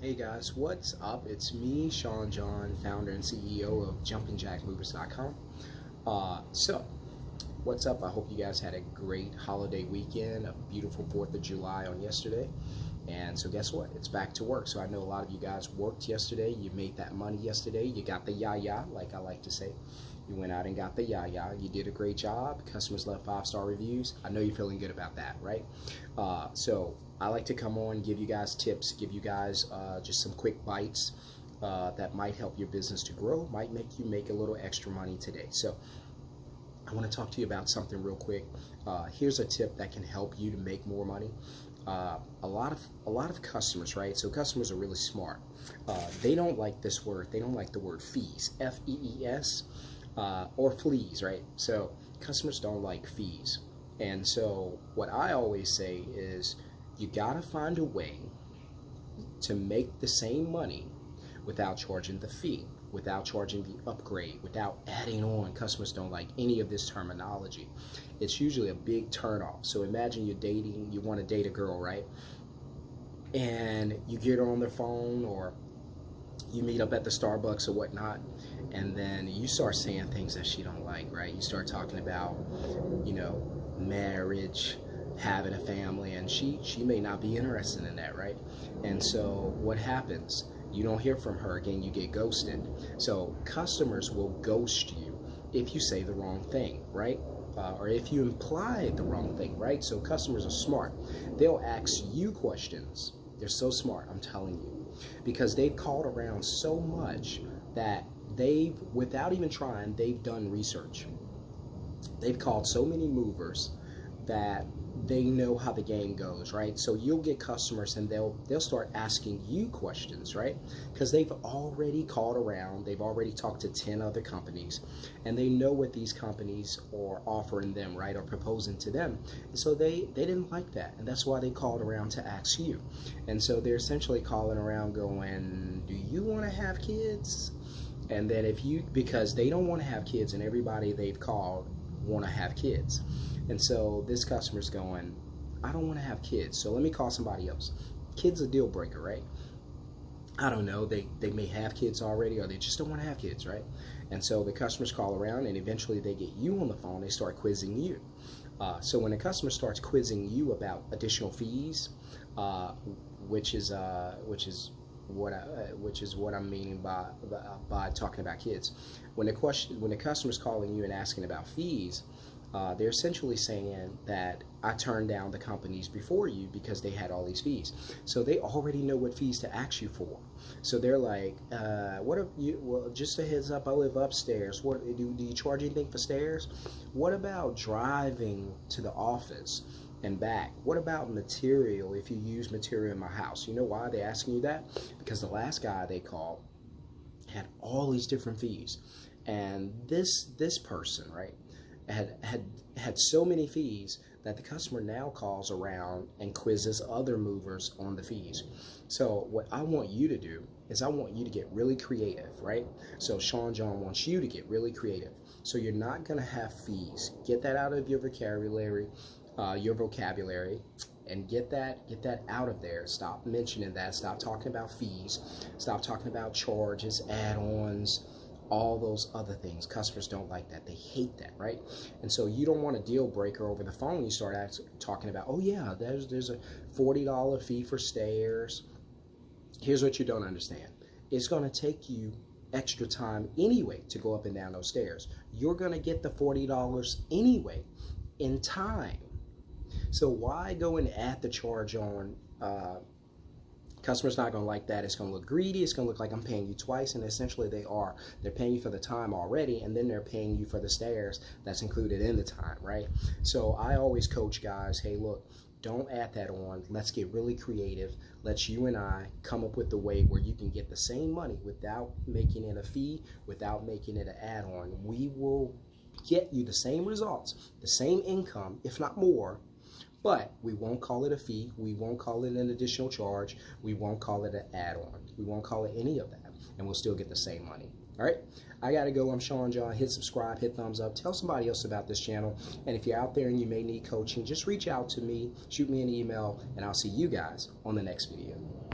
Hey guys, what's up? It's me, Sean John, founder and CEO of JumpingJackMovers.com. So, what's up? I hope you guys had a great holiday weekend, a beautiful 4th of July on yesterday. And so guess what? It's back to work. So I know a lot of you guys worked yesterday. You made that money yesterday. You got the yah-yah, like I like to say. You went out and got the yah-yah. You did a great job. Customers left 5-star reviews. I know you're feeling good about that, right? So I like to come on, give you guys tips, give you guys just some quick bites that might help your business to grow, might make you make a little extra money today. So I want to talk to you about something real quick. Here's a tip that can help you to make more money. A lot of customers, right? So customers are really smart. They don't like this word. They don't like the word fees, F-E-E-S, or fleas, right? So customers don't like fees. And so what I always say is you gotta find a way to make the same money without charging the fee, without charging the upgrade, without adding on. Customers don't like any of this terminology. It's usually a big turnoff. So imagine you're dating, you want to date a girl, right? And you get her on the phone, or you meet up at the Starbucks or whatnot, and then you start saying things that she don't like, right? You start talking about, marriage, having a family, and she may not be interested in that, right? And so what happens? You don't hear from her again, you get ghosted. So customers will ghost you if you say the wrong thing, right? Or if you imply the wrong thing, right? So customers are smart. They'll ask you questions. They're so smart, I'm telling you, because they've called around so much that they've, without even trying, they've done research. They've called so many movers that they know how the game goes, right? So you'll get customers and they'll start asking you questions, right? Because they've already called around, they've already talked to 10 other companies, and they know what these companies are offering them, right, or proposing to them. And so they didn't like that, and that's why they called around to ask you. And so they're essentially calling around going, do you want to have kids? And then because they don't want to have kids, and everybody they've called want to have kids. And so this customer's going, I don't want to have kids, so let me call somebody else. Kids a deal breaker, right? I don't know, they may have kids already, or they just don't want to have kids, right? And so the customers call around, and eventually they get you on the phone, they start quizzing you. So when a customer starts quizzing you about additional fees, which is what I'm meaning by talking about kids. When the customer's calling you and asking about fees, they're essentially saying that I turned down the companies before you because they had all these fees. So they already know what fees to ask you for. So they're like, what are you, well, just a heads up, I live upstairs. What do you charge anything for stairs? What about driving to the office and back? What about material, if you use material in my house? You know why they're asking you that? Because the last guy they called had all these different fees. And this person, right, had so many fees that the customer now calls around and quizzes other movers on the fees. So what I want you to do is I want you to get really creative, right? So Sean John wants you to get really creative. So you're not gonna have fees. Get that out of your vocabulary, and get that out of there. Stop mentioning that. Stop talking about fees. Stop talking about charges, add-ons, all those other things. Customers don't like that. They hate that, right? And so you don't want a deal breaker over the phone. You start talking about, oh yeah, there's a $40 fee for stairs. Here's what you don't understand. It's going to take you extra time anyway to go up and down those stairs. You're going to get the $40 anyway in time. So why go and add the charge on? Customer's not going to like that. It's going to look greedy. It's going to look like I'm paying you twice, and essentially they are. They're paying you for the time already, and then they're paying you for the stairs that's included in the time, right? So I always coach guys, hey, look, don't add that on. Let's get really creative. Let's you and I come up with the way where you can get the same money without making it a fee, without making it an add-on. We will get you the same results, the same income, if not more, but we won't call it a fee. We won't call it an additional charge. We won't call it an add-on. We won't call it any of that, and we'll still get the same money. All right, I gotta go. I'm Sean John. Hit subscribe, hit thumbs up, tell somebody else about this channel, and if you're out there and you may need coaching, just reach out to me, shoot me an email, and I'll see you guys on the next video.